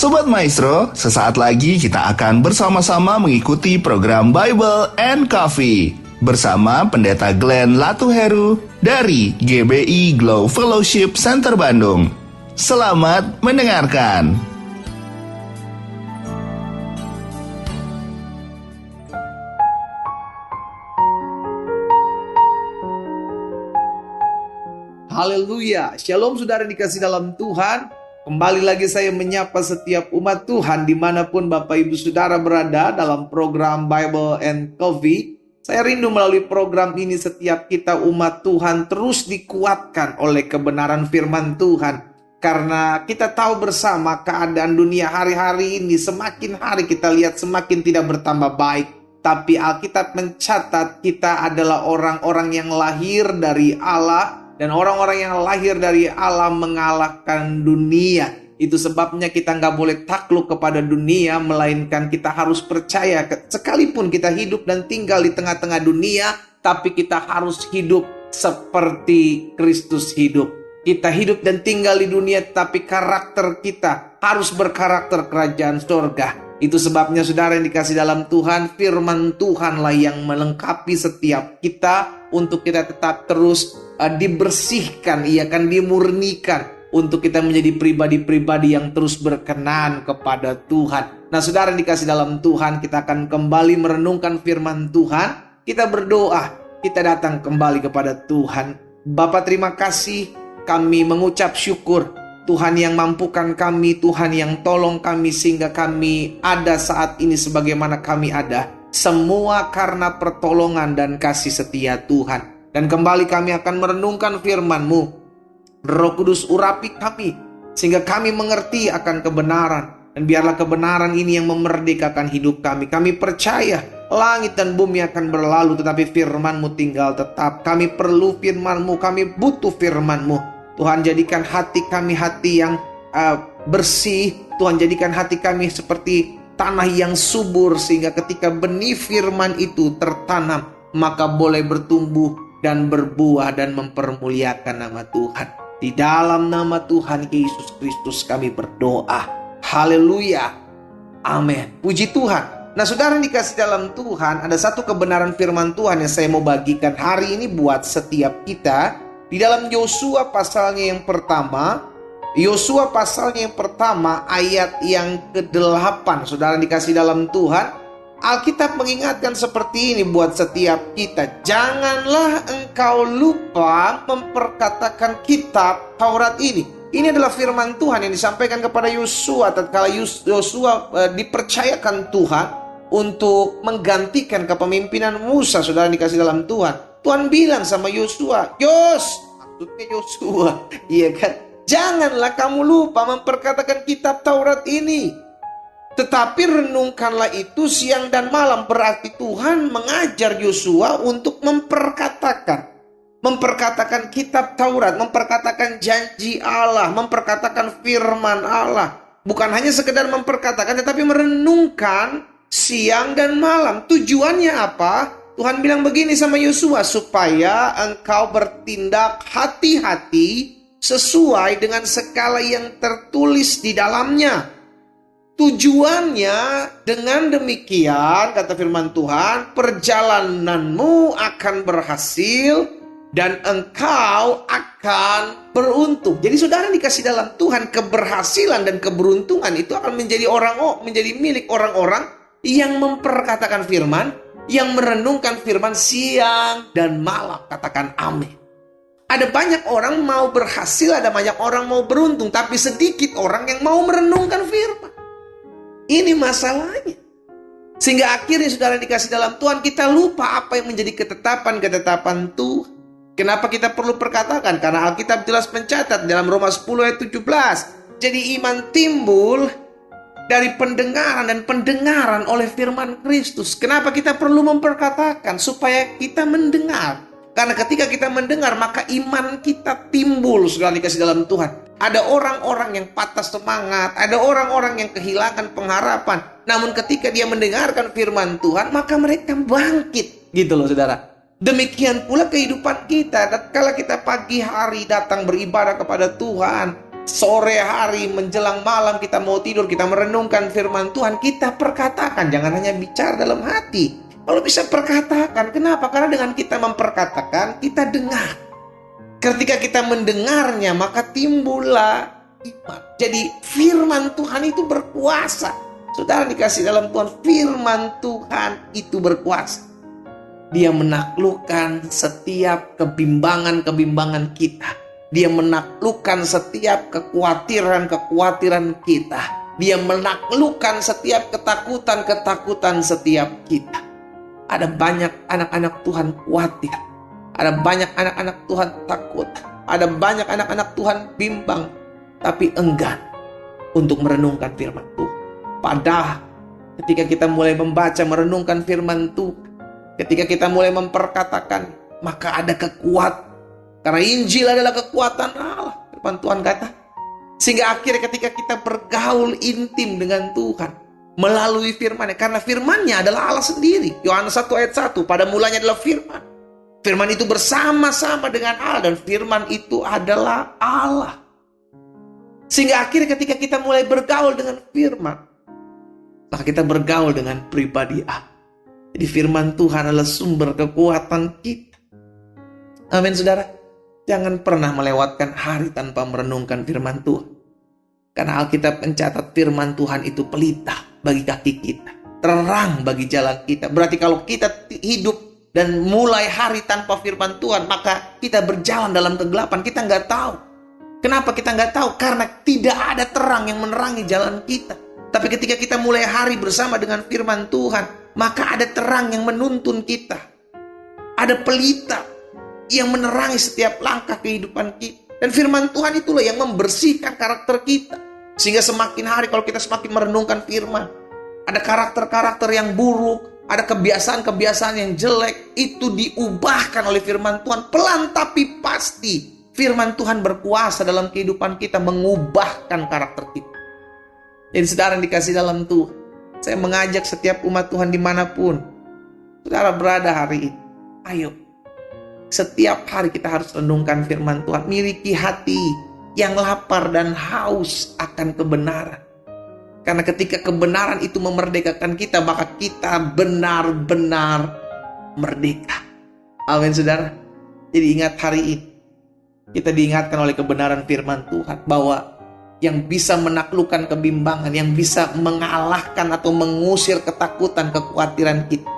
Sobat Maestro, sesaat lagi kita akan bersama-sama mengikuti program Bible and Coffee bersama Pendeta Glenn Latuheru dari GBI Glow Fellowship Center Bandung. Selamat mendengarkan. Haleluya, shalom saudara dikasih dalam Tuhan. Kembali lagi saya menyapa setiap umat Tuhan dimanapun Bapak Ibu Saudara berada dalam program Bible and Coffee. Saya rindu melalui program ini setiap kita umat Tuhan terus dikuatkan oleh kebenaran firman Tuhan. Karena kita tahu bersama keadaan dunia hari-hari ini semakin hari kita lihat semakin tidak bertambah baik. Tapi Alkitab mencatat kita adalah orang-orang yang lahir dari Allah. Dan orang-orang yang lahir dari Allah mengalahkan dunia. Itu sebabnya kita nggak boleh takluk kepada dunia, melainkan kita harus percaya. Sekalipun kita hidup dan tinggal di tengah-tengah dunia, tapi kita harus hidup seperti Kristus hidup. Kita hidup dan tinggal di dunia, tapi karakter kita harus berkarakter kerajaan surga. Itu sebabnya saudara yang dikasih dalam Tuhan, firman Tuhanlah yang melengkapi setiap kita untuk kita tetap terus dibersihkan, ia akan dimurnikan untuk kita menjadi pribadi-pribadi yang terus berkenan kepada Tuhan. Nah saudara yang dikasih dalam Tuhan, kita akan kembali merenungkan firman Tuhan. Kita berdoa, kita datang kembali kepada Tuhan. Bapa terima kasih, kami mengucap syukur. Tuhan yang mampukan kami, Tuhan yang tolong kami sehingga kami ada saat ini sebagaimana kami ada. Semua karena pertolongan dan kasih setia Tuhan. Dan kembali kami akan merenungkan firman-Mu. Roh Kudus urapi kami sehingga kami mengerti akan kebenaran. Dan biarlah kebenaran ini yang memerdekakan hidup kami. Kami percaya langit dan bumi akan berlalu, tetapi firman-Mu tinggal tetap. Kami perlu firman-Mu, kami butuh firman-Mu. Tuhan jadikan hati kami hati yang bersih. Tuhan jadikan hati kami seperti tanah yang subur, sehingga ketika benih firman itu tertanam, maka boleh bertumbuh dan berbuah dan mempermuliakan nama Tuhan. Di dalam nama Tuhan Yesus Kristus kami berdoa. Haleluya. Amin. Puji Tuhan. Nah saudara yang dikasih dalam Tuhan, ada satu kebenaran firman Tuhan yang saya mau bagikan hari ini buat setiap kita. Di dalam Yosua pasalnya yang pertama, Yosua pasalnya yang pertama ayat yang ke-8. Saudara dikasih dalam Tuhan, Alkitab mengingatkan seperti ini buat setiap kita. Janganlah engkau lupa memperkatakan kitab Taurat ini. Ini adalah firman Tuhan yang disampaikan kepada Yosua tatkala Yosua dipercayakan Tuhan untuk menggantikan kepemimpinan Musa. Saudara dikasih dalam Tuhan, Tuhan bilang sama Yosua, maksudnya Yosua, iya kan? Janganlah kamu lupa memperkatakan kitab Taurat ini, tetapi renungkanlah itu siang dan malam. Berarti Tuhan mengajar Yosua untuk memperkatakan kitab Taurat, memperkatakan janji Allah, memperkatakan firman Allah. Bukan hanya sekedar memperkatakan, tetapi merenungkan siang dan malam. Tujuannya apa? Tuhan bilang begini sama Yosua, supaya engkau bertindak hati-hati sesuai dengan segala yang tertulis di dalamnya. Tujuannya dengan demikian, kata firman Tuhan, perjalananmu akan berhasil dan engkau akan beruntung. Jadi saudara dikasih dalam Tuhan, keberhasilan dan keberuntungan itu akan menjadi milik orang-orang yang memperkatakan firman, yang merenungkan firman siang dan malam. Katakan amin. Ada banyak orang mau berhasil, ada banyak orang mau beruntung, tapi sedikit orang yang mau merenungkan firman. Ini masalahnya. Sehingga akhirnya saudara dikasih dalam Tuhan, kita lupa apa yang menjadi ketetapan Tuhan. Kenapa kita perlu perkatakan? Karena Alkitab jelas mencatat dalam Roma 10 ayat 17. Jadi iman timbul dari pendengaran, dan pendengaran oleh firman Kristus. Kenapa kita perlu memperkatakan? Supaya kita mendengar. Karena ketika kita mendengar, maka iman kita timbul. Sudah dikasih dalam Tuhan. Ada orang-orang yang patah semangat, ada orang-orang yang kehilangan pengharapan. Namun ketika dia mendengarkan firman Tuhan, maka mereka bangkit. Gitu loh saudara. Demikian pula kehidupan kita. Tatkala kita pagi hari datang beribadah kepada Tuhan, Sore hari menjelang malam kita mau tidur, kita merenungkan firman Tuhan, kita perkatakan. Jangan hanya bicara dalam hati. Kalau bisa perkatakan, kenapa? Karena dengan kita memperkatakan, kita dengar. Ketika kita mendengarnya, maka timbullah iman. Jadi firman Tuhan itu berkuasa. Saudara dikasih dalam Tuhan, firman Tuhan itu berkuasa. Dia menaklukkan setiap kebimbangan-kebimbangan kita. Dia menaklukkan setiap kekhawatiran-kekhawatiran kita. Dia menaklukkan setiap ketakutan-ketakutan setiap kita. Ada banyak anak-anak Tuhan khawatir. Ada banyak anak-anak Tuhan takut. Ada banyak anak-anak Tuhan bimbang. Tapi enggan untuk merenungkan firman Tuhan. Padahal ketika kita mulai membaca, merenungkan firman Tuhan, ketika kita mulai memperkatakan, maka ada kekuatan. Karena Injil adalah kekuatan Allah, firman Tuhan kata. Sehingga akhirnya ketika kita bergaul intim dengan Tuhan melalui firman-Nya, karena firman-Nya adalah Allah sendiri. Yohanes 1 ayat 1, pada mulanya adalah firman. Firman itu bersama-sama dengan Allah, dan firman itu adalah Allah. Sehingga akhirnya ketika kita mulai bergaul dengan firman, maka kita bergaul dengan pribadi Allah. Jadi firman Tuhan adalah sumber kekuatan kita. Amin, saudara. Jangan pernah melewatkan hari tanpa merenungkan firman Tuhan. Karena Alkitab mencatat firman Tuhan itu pelita bagi kaki kita, terang bagi jalan kita. Berarti kalau kita hidup dan mulai hari tanpa firman Tuhan, maka kita berjalan dalam kegelapan. Kita nggak tahu. Kenapa kita nggak tahu? Karena tidak ada terang yang menerangi jalan kita. Tapi ketika kita mulai hari bersama dengan firman Tuhan, maka ada terang yang menuntun kita. Ada pelita yang menerangi setiap langkah kehidupan kita. Dan firman Tuhan itulah yang membersihkan karakter kita. Sehingga semakin hari kalau kita semakin merenungkan firman, ada karakter-karakter yang buruk, ada kebiasaan-kebiasaan yang jelek, itu diubahkan oleh firman Tuhan. Pelan tapi pasti firman Tuhan berkuasa dalam kehidupan kita, mengubahkan karakter kita. Jadi saudara yang dikasih dalam Tuhan, saya mengajak setiap umat Tuhan dimanapun saudara berada hari ini, ayo, setiap hari kita harus renungkan firman Tuhan. Miliki hati yang lapar dan haus akan kebenaran. Karena ketika kebenaran itu memerdekakan kita, maka kita benar-benar merdeka. Amin, saudara. Jadi ingat hari ini, kita diingatkan oleh kebenaran firman Tuhan bahwa yang bisa menaklukkan kebimbangan, yang bisa mengalahkan atau mengusir ketakutan, kekhawatiran kita,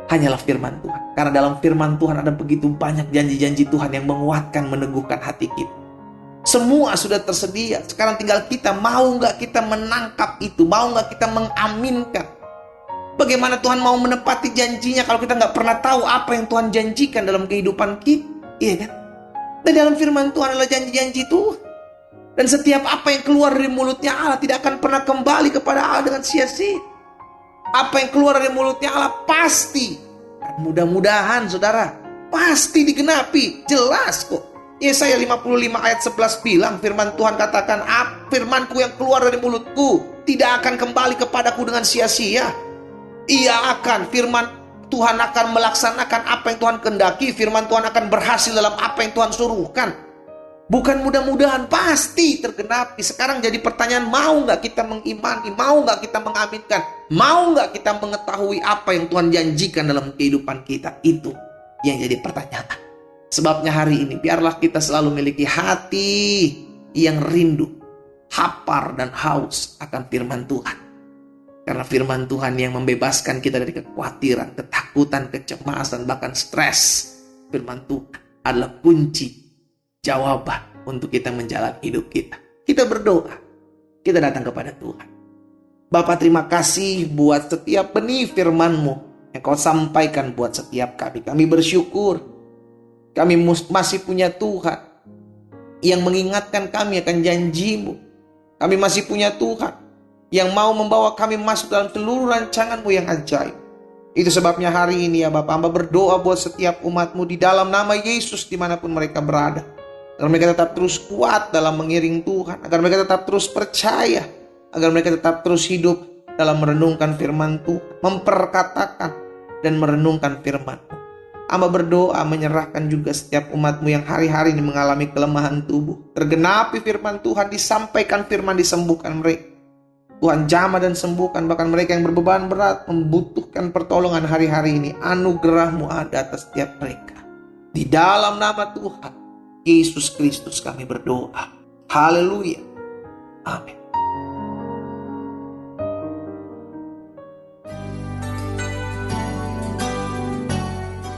hanyalah firman Tuhan. Karena dalam firman Tuhan ada begitu banyak janji-janji Tuhan yang menguatkan, meneguhkan hati kita. Semua sudah tersedia. Sekarang tinggal kita, mau nggak kita menangkap itu, mau nggak kita mengaminkan. Bagaimana Tuhan mau menepati janjinya kalau kita nggak pernah tahu apa yang Tuhan janjikan dalam kehidupan kita, iya kan? Dan dalam firman Tuhan adalah janji-janji Tuhan. Dan setiap apa yang keluar dari mulutnya Allah tidak akan pernah kembali kepada Allah dengan sia-sia. Apa yang keluar dari mulutnya Allah pasti, mudah-mudahan saudara, pasti digenapi. Jelas kok. Yesaya 55 ayat 11 bilang, firman Tuhan katakan, firmanku yang keluar dari mulutku tidak akan kembali kepadaku dengan sia-sia. Ia akan, firman Tuhan akan melaksanakan apa yang Tuhan kehendaki. Firman Tuhan akan berhasil dalam apa yang Tuhan suruhkan. Bukan mudah-mudahan, pasti tergenapi. Sekarang jadi pertanyaan, mau nggak kita mengimani, mau nggak kita mengaminkan, mau nggak kita mengetahui apa yang Tuhan janjikan dalam kehidupan kita? Itu yang jadi pertanyaan. Sebabnya hari ini biarlah kita selalu memiliki hati yang rindu, lapar dan haus akan firman Tuhan. Karena firman Tuhan yang membebaskan kita dari kekhawatiran, ketakutan, kecemasan, bahkan stres. Firman Tuhan adalah kunci jawaban untuk kita menjalani hidup kita. Kita berdoa, kita datang kepada Tuhan. Bapa, terima kasih buat setiap benih firman-Mu yang Kau sampaikan buat setiap kami. Kami bersyukur kami masih punya Tuhan yang mengingatkan kami akan janji-Mu. Kami masih punya Tuhan yang mau membawa kami masuk dalam seluruh rancangan-Mu yang ajaib. Itu sebabnya hari ini ya Bapak, hamba berdoa buat setiap umat-Mu di dalam nama Yesus dimanapun mereka berada. Agar mereka tetap terus kuat dalam mengiring Tuhan. Agar mereka tetap terus percaya. Agar mereka tetap terus hidup dalam merenungkan firman Tuhan. Memperkatakan dan merenungkan firman. Hamba berdoa menyerahkan juga setiap umat-Mu yang hari-hari ini mengalami kelemahan tubuh. Tergenapi firman Tuhan, disampaikan firman, disembuhkan mereka. Tuhan jamah dan sembuhkan, bahkan mereka yang berbeban berat, membutuhkan pertolongan hari-hari ini. Anugerah-Mu ada atas setiap mereka. Di dalam nama Tuhan Yesus Kristus kami berdoa. Haleluya. Amin.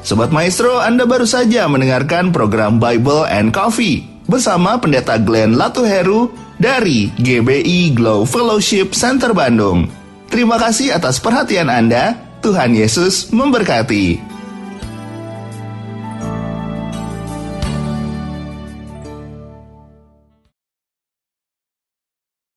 Sobat Maestro, Anda baru saja mendengarkan program Bible and Coffee bersama Pendeta Glenn Latuheru dari GBI Glow Fellowship Center Bandung. Terima kasih atas perhatian Anda. Tuhan Yesus memberkati.